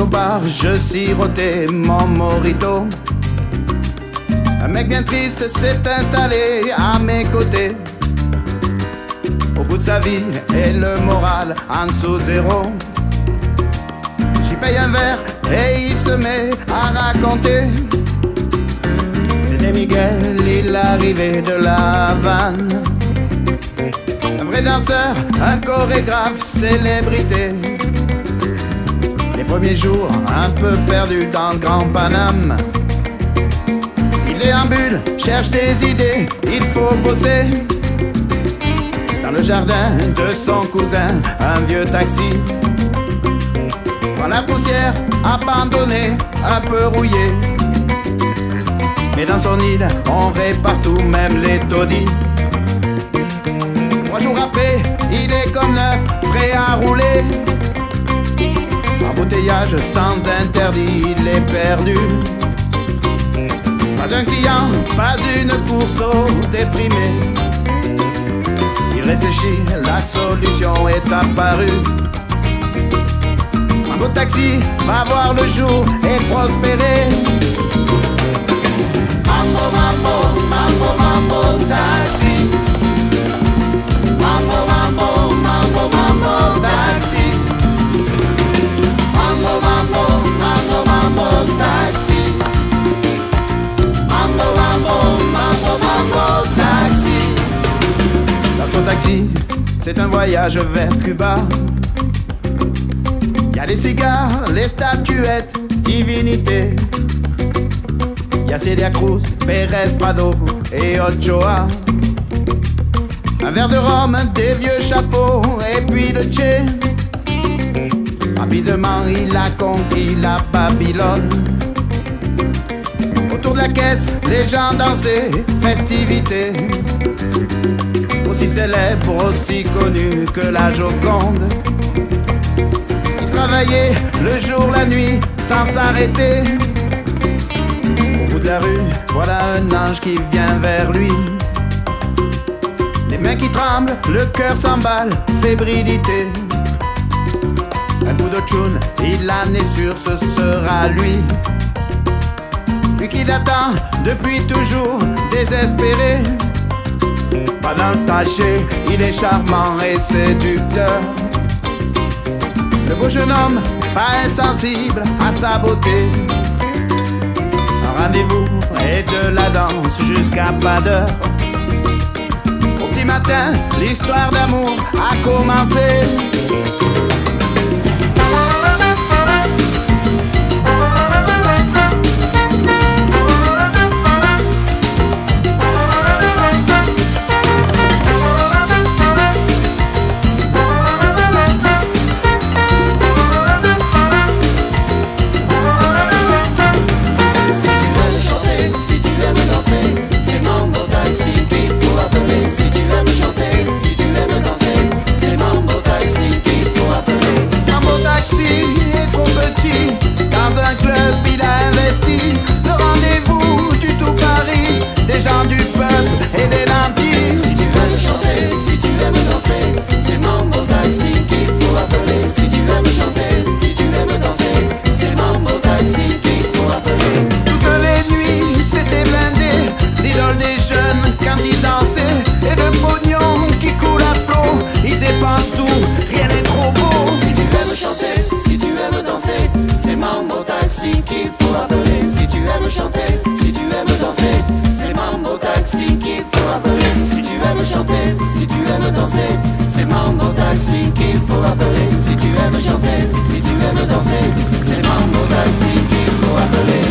au bar, je sirotais mon mojito. Un mec bien triste s'est installé à mes côtés. Au bout de sa vie et le moral en dessous de zéro. J'y paye un verre et il se met à raconter. C'était Miguel, il arrivait de la Havane. Un vrai danseur, un chorégraphe, célébrité. Les premiers jours, un peu perdu dans le Grand Paname. Il déambule, cherche des idées, il faut bosser. Dans le jardin de son cousin, un vieux taxi. Dans la poussière, abandonné, un peu rouillé. Mais dans son île, on répare tout, même les taudis. 3 jours après, il est comme neuf, prêt à rouler. Embouteillage sans interdit, il est perdu. Pas un client, pas une course au déprimé. Il réfléchit, la solution est apparue. Un beau taxi va voir le jour et prospérer. Mambo, mambo, mambo, mambo, taxi. Mambo, mambo, mambo, mambo, taxi. Mambo, mambo, mambo, mambo, taxi. Mambo, mambo, mambo, mambo, taxi. Dans son taxi, c'est un voyage vers Cuba. Y'a les cigares, les statuettes, divinités. Y'a Celia Cruz, Pérez Prado et Ochoa. Un verre de rhum, des vieux chapeaux et puis le Che. Rapidement il a conquis la Babylone. Autour de la caisse, les gens dansaient, festivité. Aussi célèbre, aussi connu que la Joconde. Il travaillait le jour, la nuit, sans s'arrêter. Au bout de la rue, voilà un ange qui vient vers lui. Les mains qui tremblent, le cœur s'emballe, fébrilité. Un coup de tchoun, il en est sûr, ce sera lui. Lui qui l'attend depuis toujours, désespéré. Pas dans le taché, il est charmant et séducteur. Le beau jeune homme, pas insensible à sa beauté. Un rendez-vous et de la danse jusqu'à pas d'heure. Au petit matin, l'histoire d'amour a commencé. Qu'il faut appeler. Si tu aimes chanter, si tu aimes danser, c'est Mambo Taxi qu'il faut appeler. Si tu aimes chanter, si tu aimes danser, c'est Mambo Taxi qu'il faut appeler. Si tu aimes chanter, si tu aimes danser, c'est Mambo Taxi qu'il faut appeler.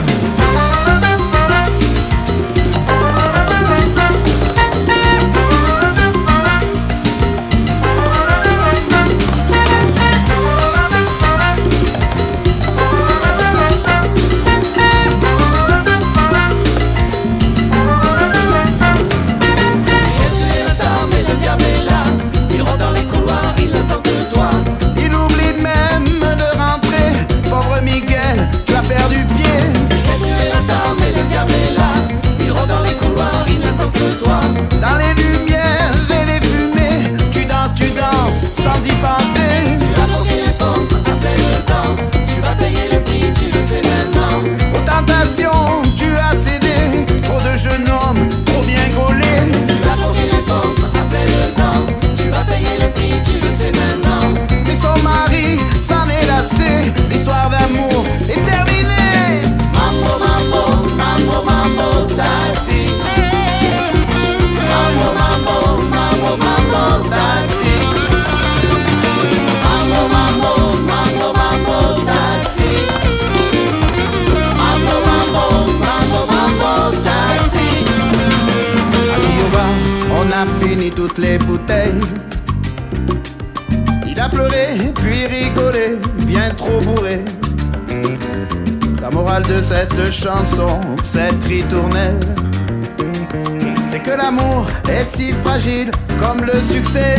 Il oublie même de rentrer, pauvre Miguel, tu as perdu pied. fini toutes les bouteilles. Il a pleuré, puis rigolé, bien trop bourré. La morale de cette chanson, cette ritournelle, c'est que l'amour est si fragile comme le succès.